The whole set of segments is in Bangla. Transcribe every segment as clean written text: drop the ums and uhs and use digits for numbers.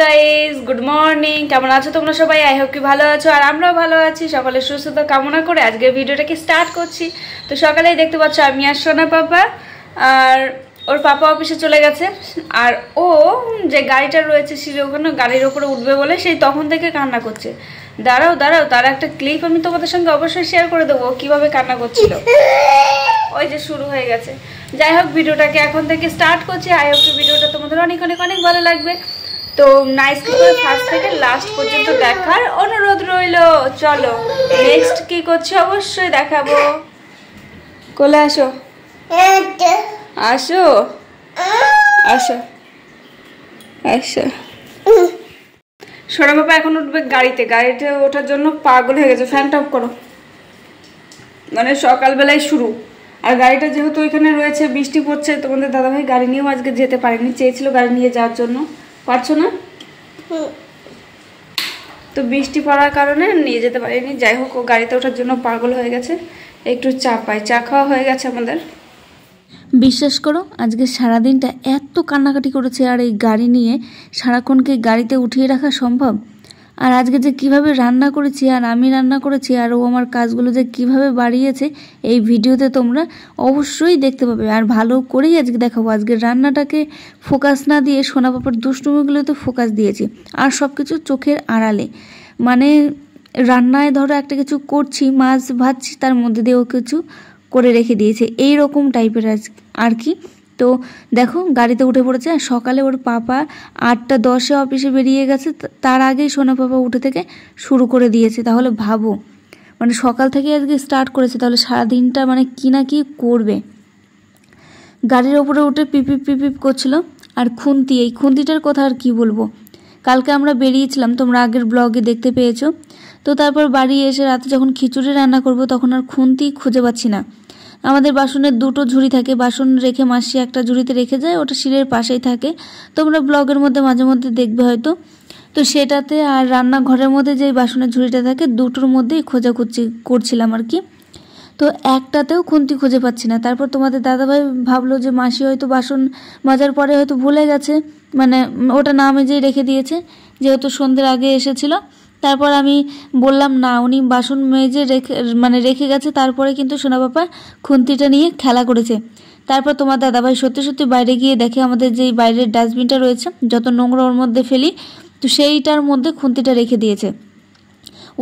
Guys, good morning. কেমন আছো তোমরা সবাই? আই হোপ কি ভালো আছো, আর আমরাও ভালো আছি। সকলের সুস্থতা কামনা করে আজকের ভিডিওটাকে স্টার্ট করছি। তো সকালেই দেখতে পাচ্ছ আমি আর সোনা পাপা, আর ওর পাপা অফিসে চলে গেছে। আর ও যে গাড়িটা রয়েছে সিঁড়ি ওখানে গাড়ির ওপরে উঠবে বলে সেই তখন থেকে কান্না করছে। দাঁড়াও দাঁড়াও, তার একটা ক্লিপ আমি তোমাদের সঙ্গে অবশ্যই শেয়ার করে দেবো কিভাবে কান্না করছিল। ওই যে শুরু হয়ে গেছে। যাই হোক, ভিডিওটাকে এখন থেকে স্টার্ট করছি। আই হোপ কি ভিডিওটা তোমাদের অনেক অনেক অনেক ভালো লাগবে। তো নাইসলি করে ফার্স্ট থেকে লাস্ট পর্যন্ত দেখার অনুরোধ রইল। চলো নেক্সট কি করছি অবশ্যই দেখাবো। কোলে আসো, আসো আসো আসো। সোনা বাবা এখন উঠবে গাড়িতে। গাড়িতে ওঠার জন্য পাগল হয়ে গেছে। ফ্যানটা অফ করো। মানে সকালবেলায় শুরু। আর গাড়িটা যেহেতু ওইখানে রয়েছে, বৃষ্টি পড়ছে, তোমাদের দাদাভাই গাড়ি নিয়েও আজকে যেতে পারেনি। চেয়েছিল গাড়ি নিয়ে যাওয়ার জন্য, পারছো না তো বৃষ্টি পড়ার কারণে নিয়ে যেতে পারিনি। যাই হোক, ও গাড়িতে ওঠার জন্য পাগল হয়ে গেছে। একটু চা পাই, চা খাওয়া হয়ে গেছে আমাদের। বিশ্বাস করো, আজকে সারাদিনটা এত কান্নাকাটি করেছে। আর এই গাড়ি নিয়ে সারাক্ষণকে গাড়িতে উঠিয়ে রাখা সম্ভব? আর আজকে যে কিভাবে রান্না করেছি, আর আমি রান্না করেছি, আর ও আমার কাজগুলো যে কিভাবে বাড়িয়েছে এই ভিডিওতে তোমরা অবশ্যই দেখতে পাবে। আর ভালো করেই আজকে দেখাবো। আজকে রান্নাটাকে ফোকাস না দিয়ে সোনা পাপার দুষ্টুমিগুলোতে ফোকাস দিয়েছি। আর সব কিছু চোখের আড়ালে, মানে রান্নায় ধরো একটা কিছু করছি, মাছ ভাজছি, তার মধ্যে দিয়েও কিছু করে রেখে দিয়েছে, এই রকম টাইপের আর কি। তো দেখো গাড়িতে উঠে পড়েছে। আর সকালে ওর পাপা 8:10 অফিসে বেরিয়ে গেছে, তার আগেই সোনা পাপা উঠে থেকে শুরু করে দিয়েছে। তাহলে ভাবো, মানে সকাল থেকে আজকে স্টার্ট করেছে, তাহলে সারাদিনটা মানে কি না কি করবে। গাড়ির ওপরে উঠে পিপিপ পিপিপ করছিল। আর খুন্তি, এই খুন্তিটার কথা আর কি বলবো। কালকে আমরা বেরিয়েছিলাম, তোমরা আগের ব্লগে দেখতে পেয়েছো। তো তারপর বাড়ি এসে রাতে যখন খিচুড়ি রান্না করব তখন আর খুন্তি খুঁজে পাচ্ছি না। আমাদের বাসনের দুটো ঝুড়ি থাকে, বাসন রেখে মাসি একটা ঝুড়িতে রেখে যায়, ওটা শিলের পাশেই থাকে। তোমরা ব্লগের মধ্যে মাঝে মধ্যে দেখবে হয়তো। তো সেটাতে আর রান্নাঘরের মধ্যে যেই বাসনের ঝুড়িটা থাকে, দুটোর মধ্যেই খোঁজাখুঁজি করছিলাম আর কি। তো একটাতেও খুন্তি খুঁজে পাচ্ছি না। তারপর তোমাদের দাদাভাই ভাবলো যে মাসি হয়তো বাসন মাজার পরে হয়তো ভুলে গেছে, মানে ওটা না মেজেই রেখে দিয়েছে, যেহেতু সন্ধ্যের আগে এসেছিল। তারপর আমি বললাম না, উনি বাসন মেজে রেখে গেছে। তারপরে কিন্তু সোনা বাবা খুন্তিটা নিয়ে খেলা করেছে। তারপর তোমার দাদাভাই সত্যি সত্যি বাইরে গিয়ে দেখে আমাদের যেই বাইরের ডাস্টবিনটা রয়েছে, যত নোংরা ওর মধ্যে ফেলি, তো সেইটার মধ্যে খুন্তিটা রেখে দিয়েছে।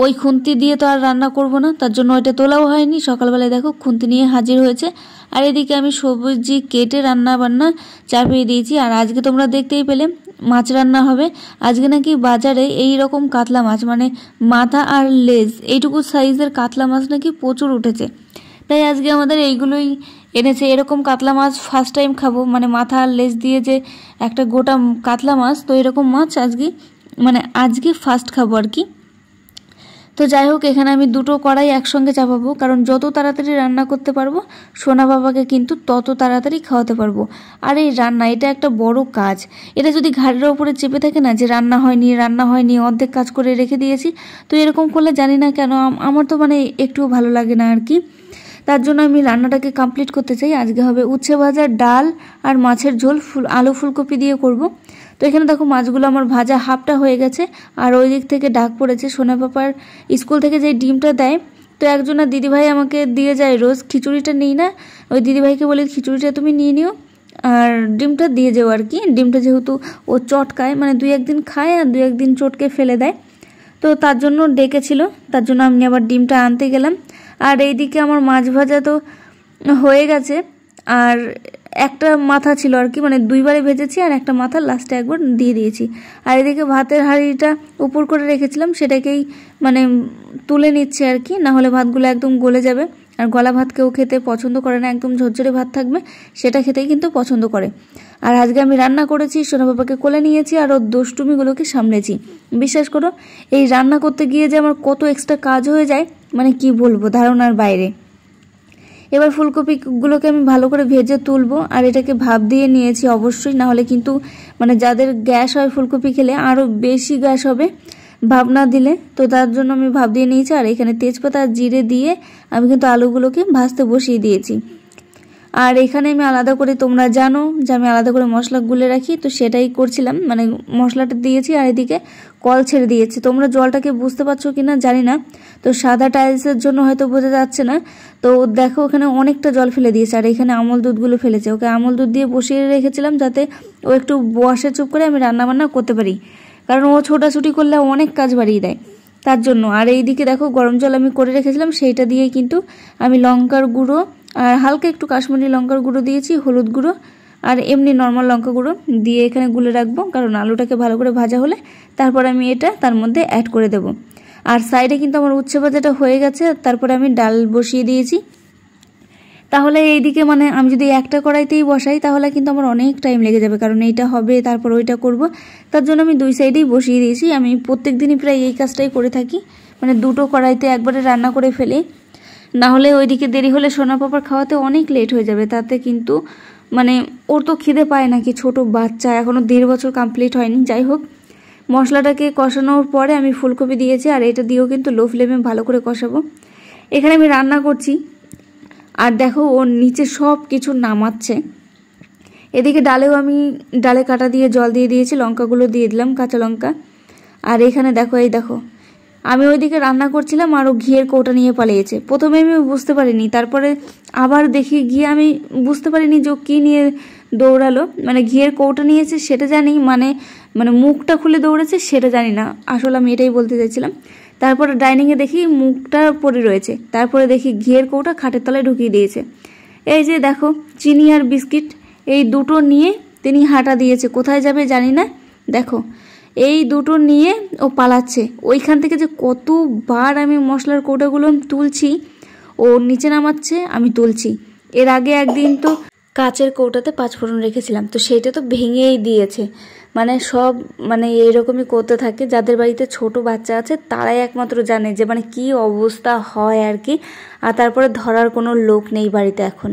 ওই খুন্তি দিয়ে তো আর রান্না করব না, তার জন্য ওইটা তোলাও হয়নি। সকালবেলায় দেখো খুন্তি নিয়ে হাজির হয়েছে। আর এদিকে আমি সবজি কেটে রান্না বান্না চাপিয়ে দিয়েছি। আর আজকে তোমরা দেখতেই পেলে মাছ রান্না হবে। আজকে নাকি বাজারে এই রকম কাতলা মাছ, মানে মাথা আর লেজ এইটুকু সাইজের কাতলা মাছ নাকি প্রচুর উঠেছে। তাই আজকে আমাদের এইগুলোই এনেছে। এরকম কাতলা মাছ ফার্স্ট টাইম খাবো, মানে মাথা আর লেজ দিয়ে যে একটা গোটা কাতলা মাছ, তো এরকম মাছ আজকে ফার্স্ট খাবো আর কি। তো যাই হোক, এখানে আমি দুটো কড়াই একসঙ্গে চাপাবো, কারণ যত তাড়াতাড়ি রান্না করতে পারবো সোনা বাবাকে কিন্তু তত তাড়াতাড়ি খাওয়াতে পারবো। আর এই রান্না, এটা একটা বড় কাজ। এটা যদি ঘাড়ের ওপরে চেপে থাকে না, যে রান্না হয়নি অর্ধেক কাজ করে রেখে দিয়েছি, তো এরকম করলে জানি না কেন আমার তো একটুও ভালো লাগে না আর কি। তার জন্য আমি রান্নাটাকে কমপ্লিট করতে চাই। আজকে হবে উচ্ছে ভাজা, ডাল আর মাছের ঝোল, আলু ফুলকপি দিয়ে করব। তো এখানে দেখো মাছগুলো আমার ভাজা হাফটা হয়ে গেছে। আর ওই দিক থেকে ডাক পড়েছে, সোনা পাপার স্কুল থেকে যে ডিমটা দেয়, তো একজনের দিদিভাই আমাকে দিয়ে যায় রোজ। খিচুড়িটা নিই না, ওই দিদিভাইকে বলি খিচুড়িটা তুমি নিয়ে নিও আর ডিমটা দিয়ে যাও আর কি। ডিমটা যেহেতু ও চটকায়, মানে 2-1 দিন খায় আর 2-1 দিন চটকে ফেলে দেয়, তো তার জন্য ডেকেছিল, তার জন্য আমি আবার ডিমটা আনতে গেলাম। আর এইদিকে আমার মাছ ভাজা তো হয়ে গেছে। আর একটা মাথা ছিল আর কি, 2বারে ভেজেছি, আর একটা মাথা লাস্টে একবার দিয়ে দিয়েছি। আর এদিকে ভাতের হাঁড়িটা উপর করে রেখেছিলাম, সেটাকেই তুলে নিচ্ছে আর কি, না হলে ভাতগুলো একদম গলে যাবে। আর গলা ভাত কেউ খেতে পছন্দ করে না, একদম ঝরঝরে ভাত থাকবে সেটা খেতেই কিন্তু পছন্দ করে। আর আজকে আমি রান্না করেছি, সোনা বাবাকে কোলে নিয়েছি, আর ওর দুষ্টুমিগুলোকে সামলেছি। বিশ্বাস করো, এই রান্না করতে গিয়ে যে আমার কত এক্সট্রা কাজ হয়ে যায়, কি বলবো, ধারণার বাইরে। এবার ফুলকপিগুলোকে আমি ভালো করে ভেজে তুলবো। আর এটাকে ভাপ দিয়ে নিয়েছি অবশ্যই, না হলে কিন্তু যাদের গ্যাস হয় ফুলকপি খেলে আরও বেশি গ্যাস হবে ভাপ না দিলে। তো তার জন্য আমি ভাপ দিয়ে নিয়েছি। আর এখানে তেজপাতা আর জিরে দিয়ে আমি কিন্তু আলুগুলোকে ভাজতে বসিয়ে দিয়েছি। আর এখানে আমি আলাদা করে, তোমরা জানো যে আমি আলাদা করে মশলা গুলে রাখি, তো সেটাই করছিলাম, মানে মশলাটা দিয়েছি আর এদিকে কল ছেড়ে দিয়েছি। তোমরা জলটাকে বুঝতে পারছো কিনা জানি না, তো সাদা টাইলসের জন্য হয়তো বোঝা যাচ্ছে না। তো দেখো ওখানে অনেকটা জল ফেলে দিয়েছে, আর এখানে আমল দুধগুলো ফেলেছে। ওকে আমল দুধ দিয়ে বসিয়ে রেখেছিলাম যাতে ও একটু বসে চুপ করে আমি রান্না বান্না করতে পারি, কারণ ও ছোটাছুটি করলে অনেক কাজ বাড়িয়ে দেয় তার জন্য। আর এইদিকে দেখো গরম জল আমি করে রেখেছিলাম, সেইটা দিয়ে কিন্তু আমি লঙ্কার গুঁড়ো আর হালকা একটু কাশ্মীরি লঙ্কার গুঁড়ো দিয়েছি, হলুদ গুঁড়ো আর এমনি নর্মাল লঙ্কা গুঁড়ো দিয়ে এখানে গুলে রাখবো, কারণ আলুটাকে ভালো করে ভাজা হলে তারপর আমি এটা তার মধ্যে অ্যাড করে দেব। আর সাইডে কিন্তু আমার উচ্ছে ভাজাটা হয়ে গেছে, তারপরে আমি ডাল বসিয়ে দিয়েছি। তাহলে এইদিকে মানে আমি যদি একটা কড়াইতেই বসাই তাহলে কিন্তু আমার অনেক টাইম লেগে যাবে, কারণ এইটা হবে তারপর ওইটা করব, তার জন্য আমি দুই সাইডেই বসিয়ে দিয়েছি। আমি প্রত্যেক দিনই প্রায় এই কাজটাই করে থাকি, মানে দুটো কড়াইতে একবারে রান্না করে ফেলি, না হলে ওইদিকে দেরি হলে সোনা পাপার খাওয়াতে অনেক লেট হয়ে যাবে। তাতে কিন্তু মানে ওর তো খিদে পায় নাকি, ছোট বাচ্চা, এখনও 1.5 বছর কমপ্লিট হয়নি। যাই হোক, মশলাটাকে কষানোর পরে আমি ফুলকপি দিয়েছি, আর এটা দিয়েও কিন্তু লো ফ্লেমে ভালো করে কষাবো। এখানে আমি রান্না করছি আর দেখো ওর নিচে সব কিছু নামাচ্ছে। এদিকে ডালেও আমি ডালে কাটা দিয়ে জল দিয়ে দিয়েছি, লঙ্কাগুলো দিয়ে দিলাম, কাঁচা লঙ্কা। আর এখানে দেখো, এই দেখো আমি ওইদিকে রান্না করছিলাম আর ও ঘিয়ের কৌটা নিয়ে পালিয়েছে। প্রথমে আমি বুঝতে পারিনি, তারপরে আবার দেখি গিয়ে আমি বুঝতে পারিনি যে ও কী নিয়ে দৌড়ালো। মানে ঘিয়ের কৌটা নিয়েছে সেটা জানি, মানে মুখটা খুলে দৌড়েছে সেটা জানি না, আসলে আমি এটাই বলতে চাইছিলাম। তারপরে ডাইনিংয়ে দেখি মুখটা পড়ে রয়েছে, তারপরে দেখি ঘিয়ের কৌটা খাটের তলায় ঢুকিয়ে দিয়েছে। এই যে দেখো চিনি আর বিস্কিট এই দুটো নিয়ে তিনি হাঁটা দিয়েছে, কোথায় যাবে জানি না। দেখো এই দুটো নিয়ে ও পালাচ্ছে। ওইখান থেকে যে কতবার আমি মশলার কৌটাগুলো তুলছি, ও নিচে নামাচ্ছে, আমি তুলছি। এর আগে একদিন তো কাচের কৌটাতে 5 ফোড়ন রেখেছিলাম, তো সেইটা তো ভেঙেই দিয়েছে। মানে সব মানে এরকমই করতে থাকে, যাদের বাড়িতে ছোট বাচ্চা আছে তারাই একমাত্র জানে যে মানে কি অবস্থা হয় আর কি। আর তারপরে ধরার কোনো লোক নেই বাড়িতে এখন,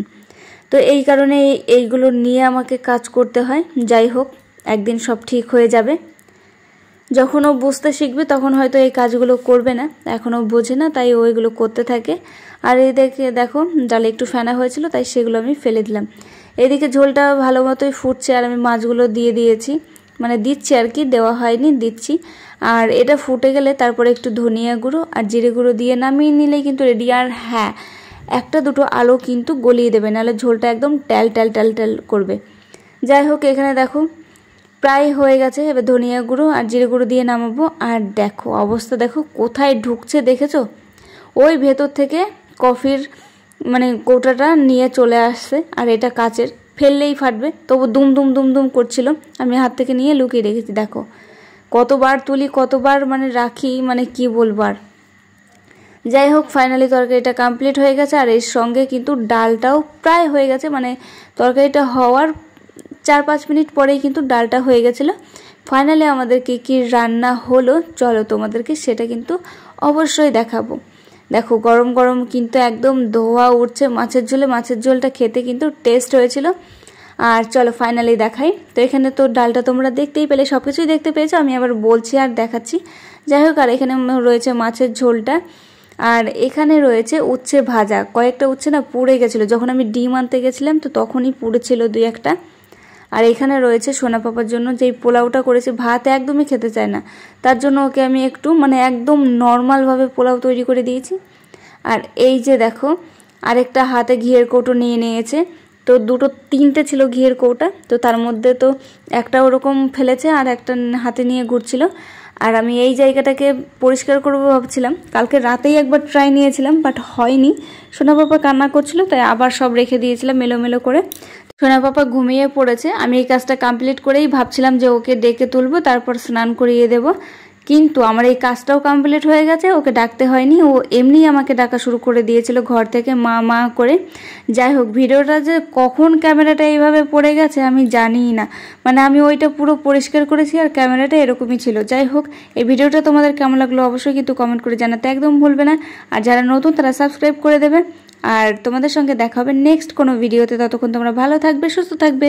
তো এই কারণে এইগুলো নিয়ে আমাকে কাজ করতে হয়। যাই হোক, একদিন সব ঠিক হয়ে যাবে। যখন ও বুঝতে শিখবে তখন হয়তো এই কাজগুলো করবে না, এখনও বোঝে না, তাই ও এগুলো করতে থাকে। আর এদিকে দেখো ডালে একটু ফেনা হয়েছিল, তাই সেগুলো আমি ফেলে দিলাম। এদিকে ঝোলটা ভালো মতোই ফুটছে আর আমি মাছগুলো দিয়ে দিয়েছি, মানে দিচ্ছি আর কি, দেওয়া হয়নি, দিচ্ছি। আর এটা ফুটে গেলে তারপরে একটু ধনিয়া গুঁড়ো আর জিরে গুঁড়ো দিয়ে নামিয়ে নিলেই কিন্তু রেডি। আর হ্যাঁ, একটা দুটো আলু কিন্তু গলিয়ে দেবে, নাহলে ঝোলটা একদম ট্যাল ট্যাল ট্যাল ট্যাল করবে। যাই হোক, এখানে দেখো প্রায় হয়ে গেছে। এবার ধনিয়া গুঁড়ো আর জিরে গুঁড়ো দিয়ে নামাবো। আর দেখো অবস্থা দেখো কোথায় ঢুকছে, দেখেছো? ওই ভেতর থেকে কফির মানে কৌটাটা নিয়ে চলে আসছে, আর এটা কাচের, ফেললেই ফাটবে, তবু দুম দুম দুম দুম করছিল। আমি হাত থেকে নিয়ে লুকিয়ে রেখেছি। দেখো কতবার তুলি, কতবার মানে রাখি, মানে কি বলবো আর। যাই হোক, ফাইনালি তরকারিটা কমপ্লিট হয়ে গেছে, আর এর সঙ্গে কিন্তু ডালটাও প্রায় হয়ে গেছে। মানে তরকারিটা হওয়ার 4-5 মিনিট পরেই কিন্তু ডালটা হয়ে গেছিলো। ফাইনালি আমাদেরকে কি রান্না হলো চলো তোমাদেরকে সেটা কিন্তু অবশ্যই দেখাবো। দেখো গরম গরম কিন্তু একদম ধোয়া উঠছে মাছের ঝোলে। মাছের ঝোলটা খেতে কিন্তু টেস্ট হয়েছিল। আর চলো ফাইনালি দেখাই। তো এখানে তো ডালটা তোমরা দেখতেই পেলে, সব কিছুই দেখতে পেয়েছো, আমি আবার বলছি আর দেখাচ্ছি। যাই হোক, আর এখানে রয়েছে মাছের ঝোলটা, আর এখানে রয়েছে উচ্ছে ভাজা। কয়েকটা উচ্ছে না পুড়ে গেছিলো, যখন আমি ডিম আনতে গেছিলাম তো তখনই পুড়েছিল 2-1টা। আর এখানে রয়েছে সোনা পাপার জন্য যেই পোলাওটা করেছি, ভাত একদমই খেতে চায় না, তার জন্য ওকে আমি একটু মানে একদম নর্মালভাবে পোলাও তৈরি করে দিয়েছি। আর এই যে দেখো আরেকটা হাতে ঘিয়ের কৌটো নিয়ে নিয়েছে, তো 2-3টে ছিল ঘিয়ের কৌটা, তো তার মধ্যে তো একটা ওরকম ফেলেছে আর একটা হাতে নিয়ে ঘুরছিল। আর আমি এই জায়গাটাকে পরিষ্কার করবো ভাবছিলাম, কালকে রাতেই একবার ট্রাই নিয়েছিলাম বাট হয়নি। সোনা পাপা কান্না করছিল তাই আবার সব রেখে দিয়েছিলাম মেলোমেলো করে। সোনা পাপা ঘুমিয়ে পড়েছে। আমি এই কাজটা কমপ্লিট করেই ভাবছিলাম যে ওকে ডেকে তুলবো, তারপর স্নান করিয়ে দেব, কিন্তু আমার এই কাজটাও কমপ্লিট হয়ে গেছে, ওকে ডাকতে হয়নি, ও এমনি আমাকে ডাকা শুরু করে দিয়েছিল ঘর থেকে মা মা করে। যাই হোক, ভিডিওটা যে কখন ক্যামেরাটা এইভাবে পড়ে গেছে আমি জানিই না, মানে আমি ওইটা পুরো পরিষ্কার করেছি আর ক্যামেরাটা এরকমই ছিল। যাই হোক, এই ভিডিওটা তোমাদের কেমন লাগলো অবশ্যই কিন্তু কমেন্ট করে জানাতে একদম ভুলবে না, আর যারা নতুন তারা সাবস্ক্রাইব করে দেবে। আর তোমাদের সঙ্গে দেখা হবে নেক্সট কোনো ভিডিওতে, ততক্ষণ তোমরা ভালো থাকবে, সুস্থ থাকবে।